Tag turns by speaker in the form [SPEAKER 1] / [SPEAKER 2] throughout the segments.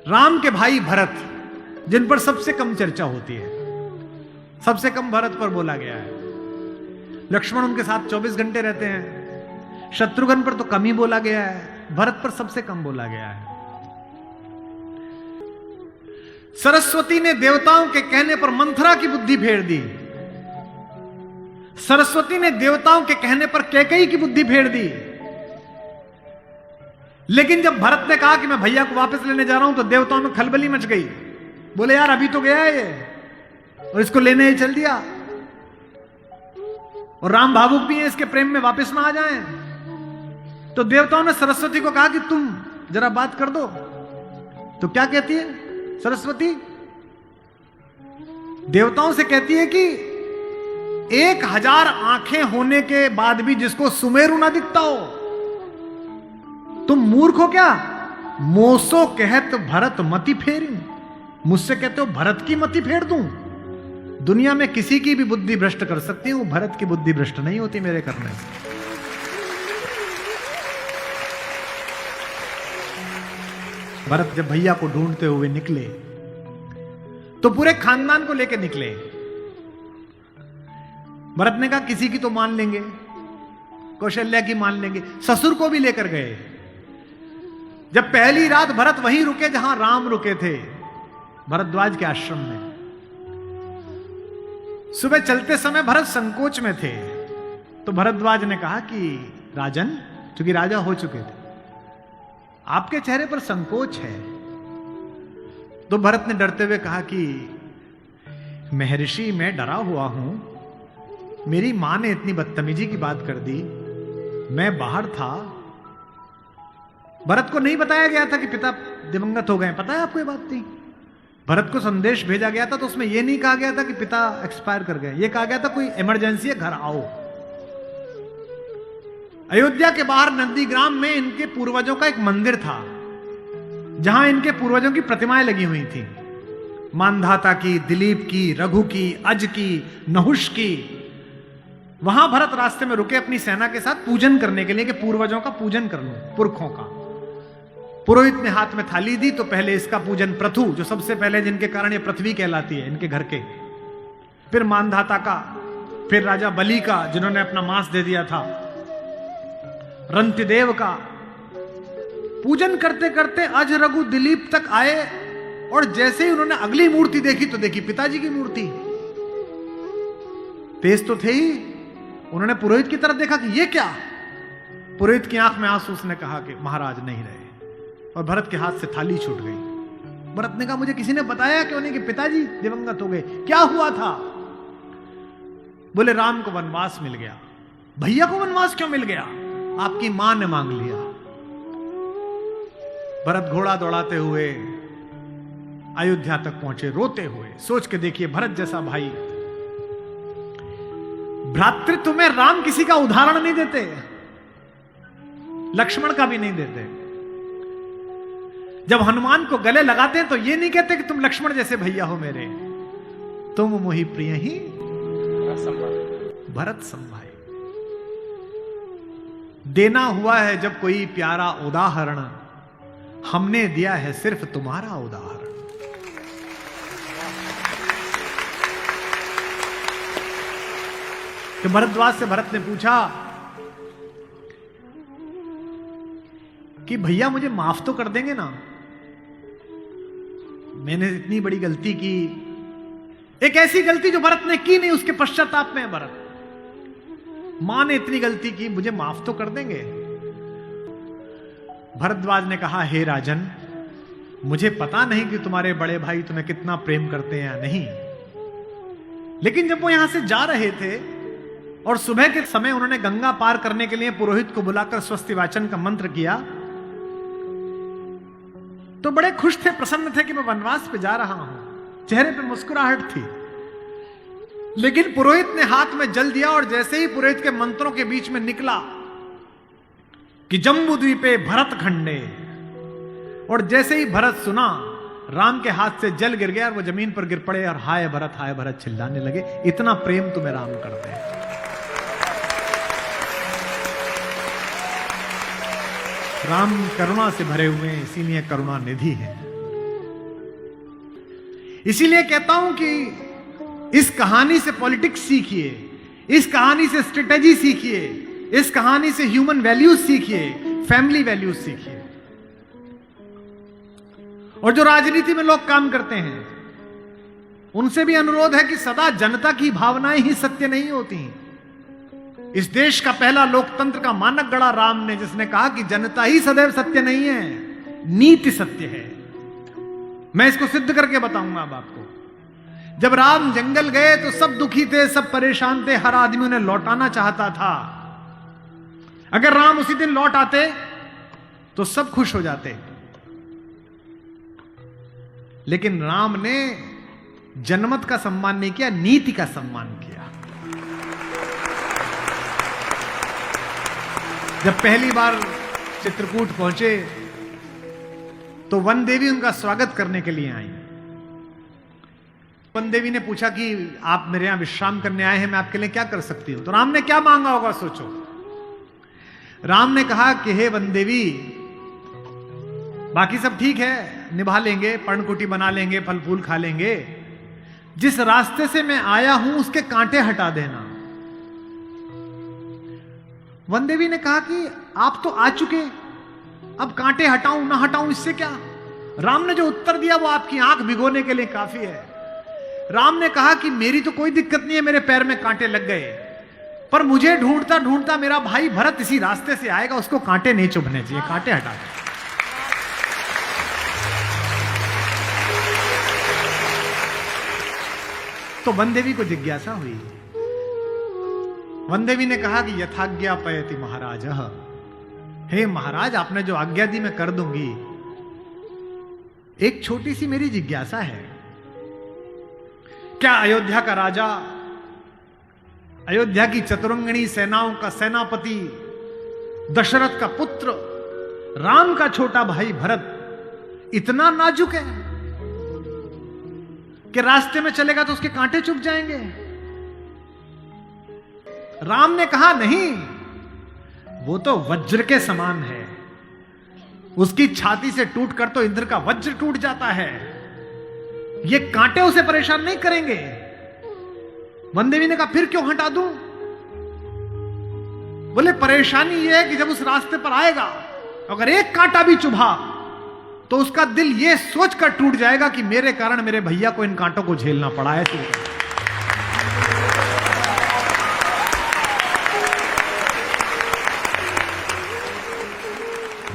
[SPEAKER 1] राम के भाई भरत, जिन पर सबसे कम चर्चा होती है, सबसे कम भरत पर बोला गया है। लक्ष्मण उनके साथ 24 घंटे रहते हैं। शत्रुघ्न पर तो कम ही बोला गया है, भरत पर सबसे कम बोला गया है। सरस्वती ने देवताओं के कहने पर मंथरा की बुद्धि फेर दी। सरस्वती ने देवताओं के कहने पर कैकेयी की बुद्धि फेर दी। लेकिन जब भरत ने कहा कि मैं भैया को वापस लेने जा रहा हूं, तो देवताओं में खलबली मच गई। बोले यार अभी तो गया है ये, और इसको लेने ही चल दिया, और राम भावुक भी है, इसके प्रेम में वापस ना आ जाएं। तो देवताओं ने सरस्वती को कहा कि तुम जरा बात कर दो। तो क्या कहती है सरस्वती? देवताओं से कहती है कि 1000 आंखें होने के बाद भी जिसको सुमेरु ना दिखता हो, तुम मूर्ख हो क्या? मोसो कहत भरत मति फेरी, मुझसे कहते हो भरत की मति फेर दूं? दुनिया में किसी की भी बुद्धि भ्रष्ट कर सकती हूं, भरत की बुद्धि भ्रष्ट नहीं होती मेरे करने से। भरत जब भैया को ढूंढते हुए निकले, तो पूरे खानदान को लेकर निकले। भरत ने कहा किसी की तो मान लेंगे, कौशल्या की मान लेंगे, ससुर को भी लेकर गए। जब पहली रात भरत वहीं रुके जहां राम रुके थे, भरद्वाज के आश्रम में। सुबह चलते समय भरत संकोच में थे, तो भरद्वाज ने कहा कि राजन, चूंकि राजा हो चुके थे, आपके चेहरे पर संकोच है। तो भरत ने डरते हुए कहा कि महर्षि मैं डरा हुआ हूं, मेरी मां ने इतनी बदतमीजी की बात कर दी, मैं बाहर था। भरत को नहीं बताया गया था कि पिता दिवंगत हो गए, पता है आपको ये बात थी? भरत को संदेश भेजा गया था तो उसमें यह नहीं कहा गया था कि पिता एक्सपायर कर गए, यह कहा गया था कोई इमरजेंसी है, घर आओ। अयोध्या के बाहर नंदीग्राम में इनके पूर्वजों का एक मंदिर था, जहां इनके पूर्वजों की प्रतिमाएं लगी हुई थी, मानधाता की, दिलीप की, रघु की, अज की, नहुष की। वहां भरत रास्ते में रुके अपनी सेना के साथ पूजन करने के लिए, कि पूर्वजों का पूजन कर लूं, पुरखों का। पुरोहित ने हाथ में थाली दी, तो पहले इसका पूजन प्रथु, जो सबसे पहले जिनके कारण ये पृथ्वी कहलाती है, इनके घर के, फिर मानधाता का, फिर राजा बलि का जिन्होंने अपना मांस दे दिया था, रंतिदेव का। पूजन करते करते अज, रघु, दिलीप तक आए, और जैसे ही उन्होंने अगली मूर्ति देखी तो देखी पिताजी की मूर्ति। तेज तो थे ही, उन्होंने पुरोहित की तरफ देखा कि ये क्या? पुरोहित की आंख में आंसू, उसने कहा कि महाराज नहीं रहे, और भरत के हाथ से थाली छूट गई। भरत ने कहा मुझे किसी ने बताया क्यों नहीं कि पिताजी दिवंगत हो गए, क्या हुआ था? बोले राम को वनवास मिल गया। भैया को वनवास क्यों मिल गया? आपकी मां ने मांग लिया। भरत घोड़ा दौड़ाते हुए अयोध्या तक पहुंचे, रोते हुए। सोच के देखिए, भरत जैसा भाई, भ्रातृत्व में राम किसी का उदाहरण नहीं देते, लक्ष्मण का भी नहीं देते। जब हनुमान को गले लगाते हैं तो ये नहीं कहते कि तुम लक्ष्मण जैसे भैया हो मेरे, तुम मोहि प्रिय ही भरत संभाई। देना हुआ है जब कोई प्यारा उदाहरण, हमने दिया है सिर्फ तुम्हारा उदाहरण। तो भरद्वाज से भरत ने पूछा कि भैया मुझे माफ तो कर देंगे ना? मैंने इतनी बड़ी गलती की, एक ऐसी गलती जो भरत ने की नहीं, उसके पश्चाताप में भरत। मां ने इतनी गलती की, मुझे माफ तो कर देंगे? भरद्वाज ने कहा हे राजन, मुझे पता नहीं कि तुम्हारे बड़े भाई तुम्हें कितना प्रेम करते हैं या नहीं, लेकिन जब वो यहां से जा रहे थे और सुबह के समय उन्होंने गंगा पार करने के लिए पुरोहित को बुलाकर स्वस्ति वाचन का मंत्र किया, तो बड़े खुश थे, प्रसन्न थे कि मैं वनवास पे जा रहा हूं, चेहरे पे मुस्कुराहट थी। लेकिन पुरोहित ने हाथ में जल दिया, और जैसे ही पुरोहित के मंत्रों के बीच में निकला कि जम्बूद्वीपे भरत खंडे, और जैसे ही भरत सुना, राम के हाथ से जल गिर गया और वो जमीन पर गिर पड़े और हाय भरत चिल्लाने लगे। इतना प्रेम तुम्हें राम करते हैं। राम करुणा से भरे हुए हैं, इसीलिए करुणा निधि है। इसीलिए कहता हूं कि इस कहानी से पॉलिटिक्स सीखिए, इस कहानी से स्ट्रेटेजी सीखिए, इस कहानी से ह्यूमन वैल्यूज सीखिए, फैमिली वैल्यूज सीखिए। और जो राजनीति में लोग काम करते हैं उनसे भी अनुरोध है कि सदा जनता की भावनाएं ही सत्य नहीं होती। इस देश का पहला लोकतंत्र का मानक गढ़ा राम ने, जिसने कहा कि जनता ही सदैव सत्य नहीं है, नीति सत्य है। मैं इसको सिद्ध करके बताऊंगा अब आपको। जब राम जंगल गए तो सब दुखी थे, सब परेशान थे, हर आदमी उन्हें लौटाना चाहता था। अगर राम उसी दिन लौट आते तो सब खुश हो जाते। लेकिन राम ने जनमत का सम्मान नहीं किया, नीति का सम्मान किया। जब पहली बार चित्रकूट पहुंचे तो वन देवी उनका स्वागत करने के लिए आई। वन देवी ने पूछा कि आप मेरे यहां विश्राम करने आए हैं, मैं आपके लिए क्या कर सकती हूं। तो राम ने क्या मांगा होगा सोचो। राम ने कहा कि हे वन देवी, बाकी सब ठीक है, निभा लेंगे, पर्णकुटी बना लेंगे, फल फूल खा लेंगे, जिस रास्ते से मैं आया हूं उसके कांटे हटा देना। वन देवी ने कहा कि आप तो आ चुके, अब कांटे हटाऊं ना हटाऊं इससे क्या। राम ने जो उत्तर दिया वो आपकी आंख भिगोने के लिए काफी है। राम ने कहा कि मेरी तो कोई दिक्कत नहीं है, मेरे पैर में कांटे लग गए, पर मुझे ढूंढता ढूंढता मेरा भाई भरत इसी रास्ते से आएगा, उसको कांटे नहीं चुभने चाहिए, कांटे हटा दे। तो वन देवी को जिज्ञासा हुई। वन देवी ने कहा कि यथाज्ञा पयति महाराज, हे महाराज, आपने जो आज्ञा दी मैं कर दूंगी। एक छोटी सी मेरी जिज्ञासा है, क्या अयोध्या का राजा, अयोध्या की चतुरंगिणी सेनाओं का सेनापति, दशरथ का पुत्र, राम का छोटा भाई भरत इतना नाजुक है कि रास्ते में चलेगा तो उसके कांटे चुभ जाएंगे? राम ने कहा नहीं, वो तो वज्र के समान है, उसकी छाती से टूटकर तो इंद्र का वज्र टूट जाता है, ये कांटे उसे परेशान नहीं करेंगे। वन देवी ने कहा फिर क्यों हटा दूं? बोले परेशानी यह है कि जब उस रास्ते पर आएगा अगर एक कांटा भी चुभा तो उसका दिल यह सोचकर टूट जाएगा कि मेरे कारण मेरे भैया को इन कांटों को झेलना पड़ा है।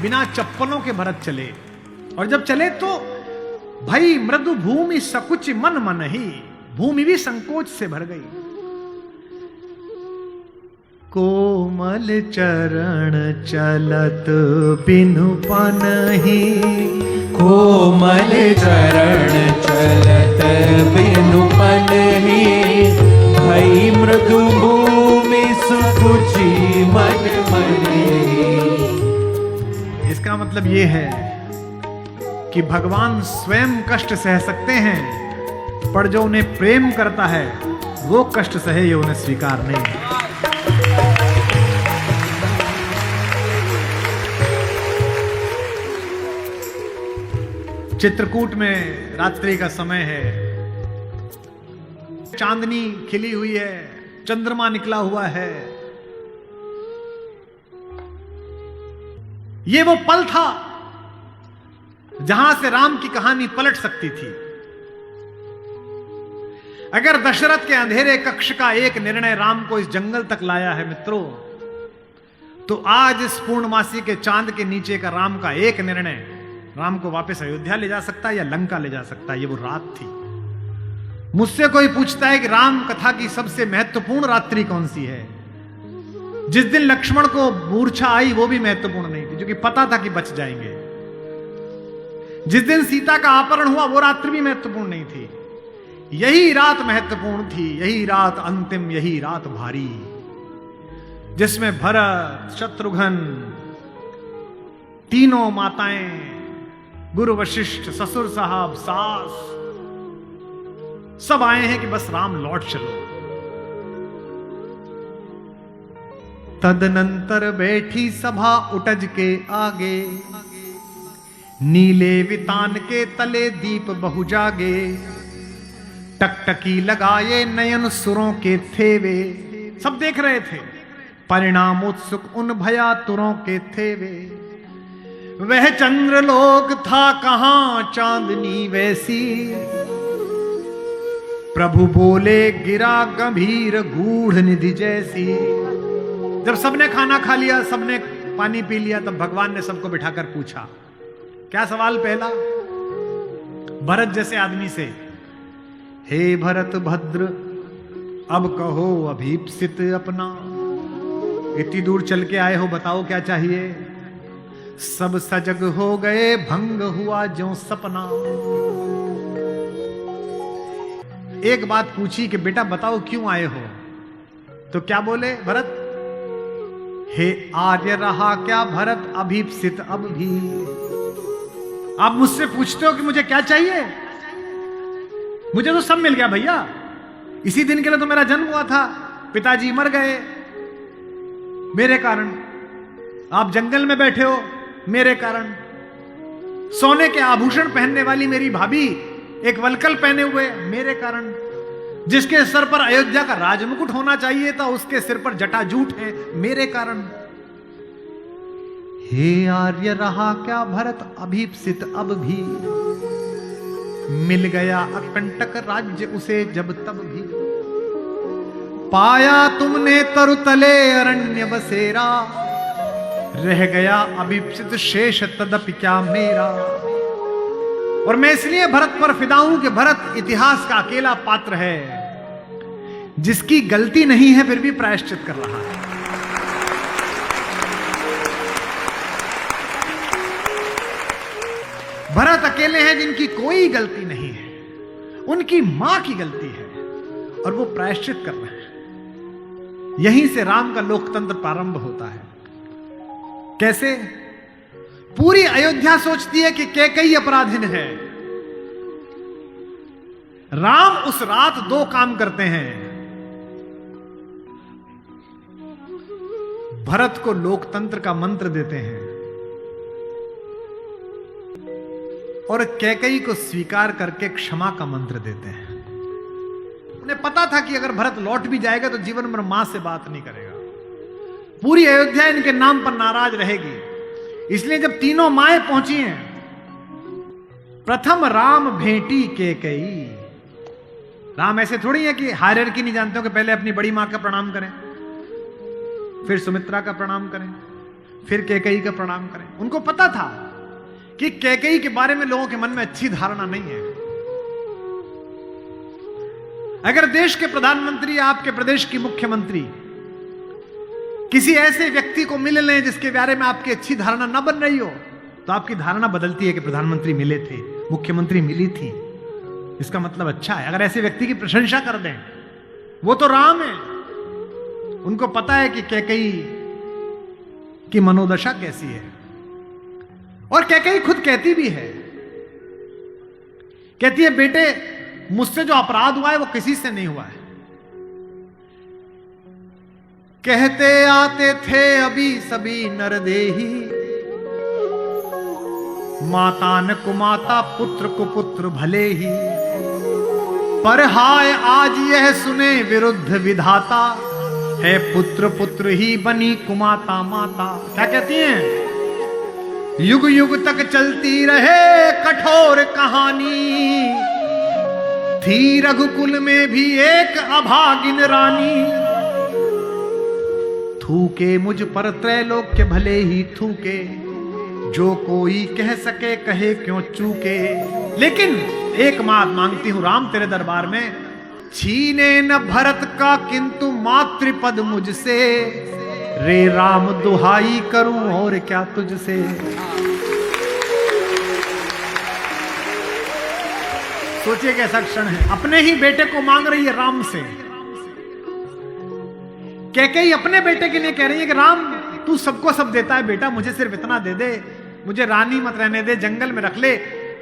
[SPEAKER 1] बिना चप्पलों के भरत चले, और जब चले तो भाई मृदु भूमि सकुच मन मन ही, भूमि भी संकोच से भर गई। कोमल चरण चलत बिनु पनहि,
[SPEAKER 2] कोमल चरण चलत बिनु पनहि, भई मृदु भूमि सुकुचि मन मनि।
[SPEAKER 1] इसका मतलब ये है कि भगवान स्वयं कष्ट सह सकते हैं, पर जो उन्हें प्रेम करता है वो कष्ट सहे, ये उन्हें स्वीकार नहीं है। चित्रकूट में रात्रि का समय है, चांदनी खिली हुई है, चंद्रमा निकला हुआ है। ये वो पल था जहां से राम की कहानी पलट सकती थी। अगर दशरथ के अंधेरे कक्ष का एक निर्णय राम को इस जंगल तक लाया है मित्रों, तो आज इस पूर्णमासी के चांद के नीचे का राम का एक निर्णय राम को वापस अयोध्या ले जा सकता है या लंका ले जा सकता है। ये वो रात थी। मुझसे कोई पूछता है कि राम कथा की सबसे महत्वपूर्ण रात्रि कौन सी है, जिस दिन लक्ष्मण को मूर्छा आई वो भी महत्वपूर्ण नहीं थी, क्योंकि पता था कि बच जाएंगे। जिस दिन सीता का अपहरण हुआ वो रात्रि भी महत्वपूर्ण नहीं थी। यही रात महत्वपूर्ण थी, यही रात अंतिम, यही रात भारी, जिसमें भरत, शत्रुघ्न, तीनों माताएं, गुरु वशिष्ठ, ससुर साहब, सास, सब आए हैं कि बस राम लौट चलो। तदनंतर बैठी सभा उटज के आगे, नीले वितान के तले दीप बहु जागे। टकटकी लगाए नयन सुरों के थे वे, सब देख रहे थे। परिणाम उत्सुक उन भयातुरों के थे वे, वह चंद्रलोक था कहां चांदनी वैसी। प्रभु बोले गिरा गंभीर गूढ़ निधि जैसी। जब सबने खाना खा लिया, सबने पानी पी लिया, तब भगवान ने सबको बिठाकर पूछा। क्या सवाल पहला? भरत जैसे आदमी से, हे भरत भद्र अब कहो अभीप्सित अपना, इतनी दूर चल के आए हो, बताओ क्या चाहिए। सब सजग हो गए भंग हुआ ज्यों सपना। एक बात पूछी कि बेटा बताओ क्यों आए हो, तो क्या बोले भरत? हे आर्य रहा क्या भरत अभीप्सित अब भी। आप मुझसे पूछते हो कि मुझे क्या चाहिए? मुझे तो सब मिल गया भैया। इसी दिन के लिए तो मेरा जन्म हुआ था, पिताजी मर गए मेरे कारण, आप जंगल में बैठे हो मेरे कारण, सोने के आभूषण पहनने वाली मेरी भाभी एक वलकल पहने हुए मेरे कारण, जिसके सर पर अयोध्या का राजमुकुट होना चाहिए था उसके सिर पर जटाजूट है मेरे कारण। हे आर्य रहा क्या भरत अभीप्सित अब भी, मिल गया अकंटक राज्य उसे जब तब भी। पाया तुमने तरुतले अरण्य बसेरा, रह गया अभीप्सित शेष तदपि क्या मेरा। और मैं इसलिए भरत पर फिदा हूं कि भरत इतिहास का अकेला पात्र है जिसकी गलती नहीं है फिर भी प्रायश्चित कर रहा है। भरत अकेले हैं जिनकी कोई गलती नहीं है, उनकी मां की गलती है और वो प्रायश्चित कर रहे हैं। यहीं से राम का लोकतंत्र प्रारंभ होता है। कैसे? पूरी अयोध्या सोचती है कि कैकेयी अपराधिन है। राम उस रात 2 काम करते हैं। भरत को लोकतंत्र का मंत्र देते हैं और कैकेयी को स्वीकार करके क्षमा का मंत्र देते हैं। उन्हें पता था कि अगर भरत लौट भी जाएगा तो जीवन भर मां से बात नहीं करेगा, पूरी अयोध्या इनके नाम पर नाराज रहेगी। इसलिए जब तीनों माएं पहुंची हैं, प्रथम राम भेंटी कैकेयी। राम ऐसे थोड़ी है कि हायरार्की नहीं जानते हो कि पहले अपनी बड़ी मां का प्रणाम करें, फिर सुमित्रा का प्रणाम करें, फिर कैकेयी का प्रणाम करें। उनको पता था कि कैकेयी के बारे में लोगों के मन में अच्छी धारणा नहीं है। अगर देश के प्रधानमंत्री या आपके प्रदेश की मुख्यमंत्री किसी ऐसे व्यक्ति को मिल लें जिसके बारे में आपकी अच्छी धारणा न बन रही हो, तो आपकी धारणा बदलती है कि प्रधानमंत्री मिले थे, मुख्यमंत्री मिली थी, इसका मतलब अच्छा है। अगर ऐसे व्यक्ति की प्रशंसा कर दें, वो तो राम है, उनको पता है कि कैकेयी की मनोदशा कैसी है। और कैकेयी खुद कहती भी है, कहती है बेटे मुझसे जो अपराध हुआ है वो किसी से नहीं हुआ है। कहते आते थे अभी सभी नरदेही, माता न कुमाता पुत्र को पुत्र भले ही, पर हाय आज यह सुने विरुद्ध विधाता, है पुत्र पुत्र ही बनी कुमाता माता। क्या कहती हैं? युग युग तक चलती रहे कठोर कहानी, थी रघुकुल में भी एक अभागिन रानी, थूके मुझ पर त्रैलोक्य भले ही थूके, जो कोई कह सके कहे क्यों चूके। लेकिन एक बात मांगती हूं राम तेरे दरबार में, छीने न भरत का किंतु मातृपद मुझसे, रे राम दुहाई करूं और क्या तुझसे। सोचिए कैसा क्षण है, अपने ही बेटे को मांग रही है राम से। कैकेयी अपने बेटे के लिए कह रही है कि राम तू सबको सब देता है बेटा, मुझे सिर्फ इतना दे दे, मुझे रानी मत रहने दे, जंगल में रख ले,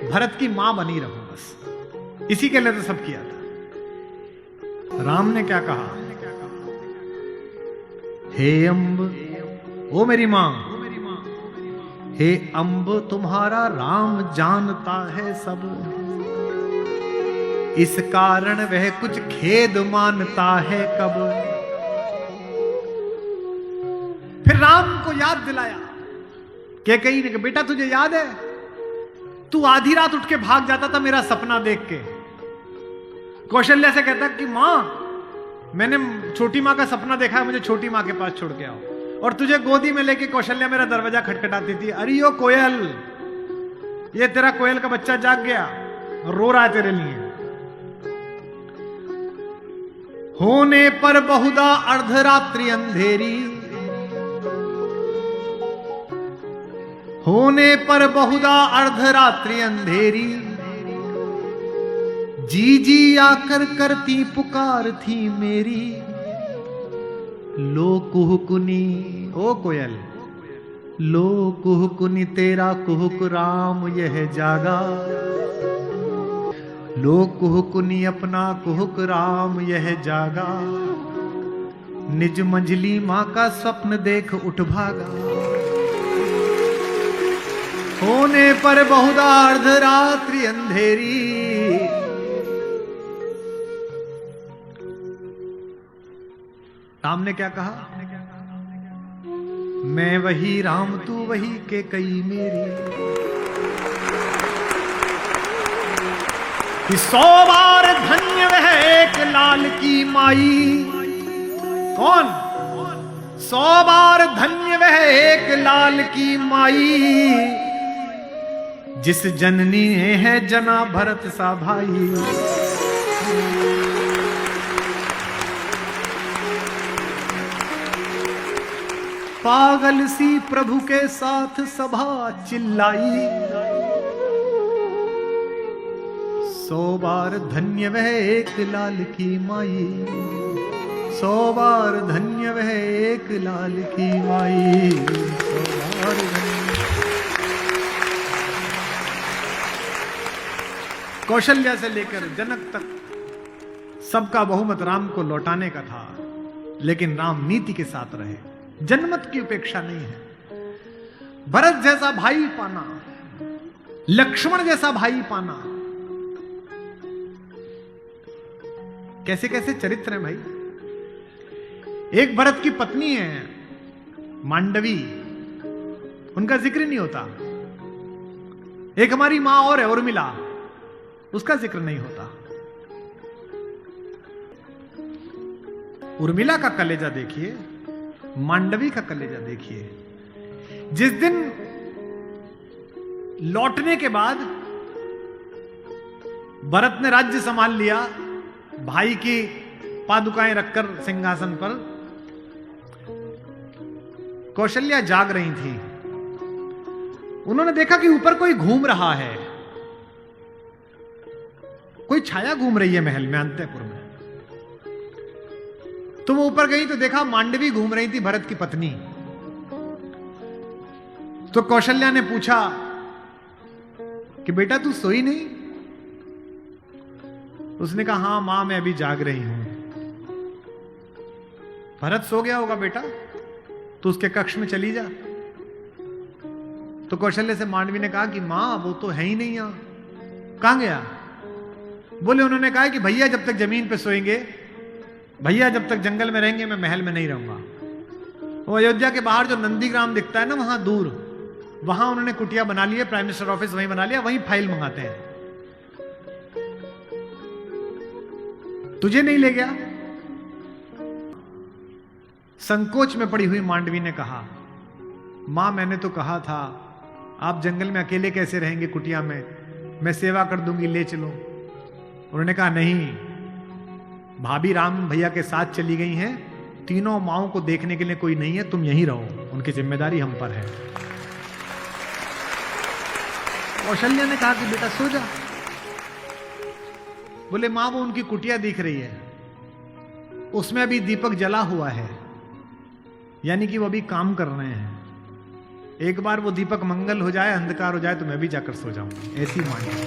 [SPEAKER 1] भरत की मां बनी रहूं बस। इसी के लिए तो सब किया था। राम ने क्या कहा? हे अम्ब, ओ मेरी मां, हे अम्ब तुम्हारा राम जानता है सब, इस कारण वह कुछ खेद मानता है कब। फिर राम को याद दिलाया। कैकेयी ने कहा, बेटा तुझे याद है तू आधी रात उठ के भाग जाता था मेरा सपना देख के। कौशल्या से कहता कि मां मैंने छोटी मां का सपना देखा है, मुझे छोटी मां के पास छोड़ के आओ। और तुझे गोदी में लेके कौशल्या मेरा दरवाजा खटखटाती थी, अरे ओ कोयल, ये तेरा कोयल का बच्चा जाग गया, रो रहा है तेरे लिए। होने पर बहुधा अर्धरात्रि अंधेरी, होने पर बहुधा अर्धरात्रि अंधेरी, जी जी आकर करती पुकार थी मेरी। लो कुहुकुनी, ओ कोयल, लो कुहुकुनी तेरा कुहुक राम यह जागा। लो कुहुकुनी अपना कुहुक राम यह जागा। निज मंझली मां का स्वप्न देख उठ भागा। होने पर बहुधा अर्धरात्रि अंधेरी, राम ने क्या कहा, मैं वही राम तू वही कैकेयी मेरी। कि 100 बार धन्य वह एक लाल की माई। कौन? 100 बार धन्य वह एक लाल की माई, जिस जननी ने है जना भरत सा भाई। पागल सी प्रभु के साथ सभा चिल्लाई। 100 बार धन्य वह एक लाल की माई। 100 बार धन्य वह एक लाल की माई। 100 बार कौशल्या से लेकर जनक तक सबका बहुमत राम को लौटाने का था, लेकिन राम नीति के साथ रहे, जनमत की उपेक्षा नहीं है। भरत जैसा भाई पाना, लक्ष्मण जैसा भाई पाना, कैसे कैसे चरित्र है भाई। एक भरत की पत्नी है मांडवी, उनका जिक्र नहीं होता। एक हमारी मां और है उर्मिला, उसका जिक्र नहीं होता। उर्मिला का कलेजा देखिए, मांडवी का कलेजा देखिए। जिस दिन लौटने के बाद भरत ने राज्य संभाल लिया, भाई की पादुकाएं रखकर सिंहासन पर, कौशल्या जाग रही थी। उन्होंने देखा कि ऊपर कोई घूम रहा है, कोई छाया घूम रही है महल में अंतःपुर में। तो वो ऊपर गई तो देखा मांडवी घूम रही थी, भरत की पत्नी। तो कौशल्या ने पूछा कि बेटा तू सोई नहीं? उसने कहा हां मां मैं अभी जाग रही हूं। भरत सो गया होगा बेटा, तो उसके कक्ष में चली जा। तो कौशल्या से मांडवी ने कहा कि मां वो तो है ही नहीं यहां, कहां गया? बोले उन्होंने कहा कि भैया जब तक जमीन पे सोएंगे, भैया जब तक जंगल में रहेंगे, मैं महल में नहीं रहूंगा। वो अयोध्या के बाहर जो नंदीग्राम दिखता है ना, वहां दूर, वहां उन्होंने कुटिया बना ली है, प्राइम मिनिस्टर ऑफिस वहीं बना लिया, वहीं फाइल मंगाते हैं। तुझे नहीं ले गया? संकोच में पड़ी हुई मांडवी ने कहा, मां मैंने तो कहा था आप जंगल में अकेले कैसे रहेंगे कुटिया में, मैं सेवा कर दूंगी, ले चलो। उन्होंने कहा नहीं, भाभी राम भैया के साथ चली गई हैं, तीनों माओं को देखने के लिए कोई नहीं है, तुम यहीं रहो, उनकी जिम्मेदारी हम पर है। कौशल्या ने कहा कि बेटा सो जा। बोले मां वो उनकी कुटिया दिख रही है, उसमें अभी दीपक जला हुआ है, यानी कि वो अभी काम कर रहे हैं। एक बार वो दीपक मंगल हो जाए, अंधकार हो जाए, तो मैं भी जाकर सो जाऊंगी, ऐसी मांगी।